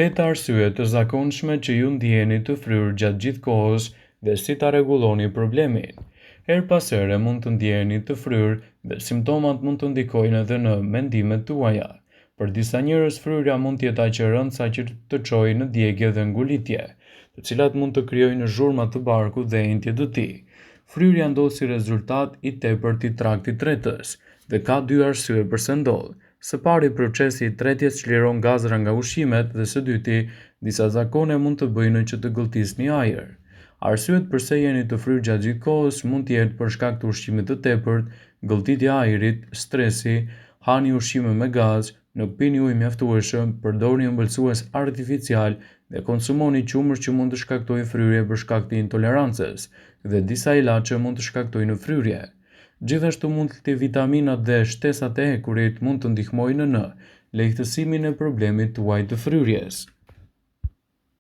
8 arsye të zakonshme që ju ndjeni të fryrë gjatë gjithë kohës dhe si ta rregulloni problemin. Her pas here mund të ndjeni të fryrë dhe simptomat mund të ndikojnë edhe në mendimet tuaja. Për disa njerëz fryrja mund të jetë aq e rëndë sa që të çojë në djegje dhe ngulitje, të cilat mund të krijojnë zhurma të barkut dhe enjtje dëti. Fryrja ndodh si rezultat i tepërt i traktit tretës dhe ka dy arsye pse ndodh. Së pari, procesi i tretjes çliron gazra nga ushqimet dhe së dyti, disa zakone mund të bëjnë që të gëlltisni ajër. Arsyet pse jeni të fryrë gjatë gjithë kohës mund të jetë për shkak të ushqimit të tepërt, gëlltitja e ajrit, stresi, hani ushqime me gaz, nuk pini ujë mjaftueshëm, përdorni ëmbëlsues artificial dhe konsumoni qumësht që mund të shkaktojnë fryrje për shkak të intolerancës, dhe disa ilaçe mund të shkaktojnë fryrje. Gjithashtu mund të vitaminat dhe shtesat e hekurit mund të ndihmojnë në lehtësimin e problemit tuaj të fryrjes.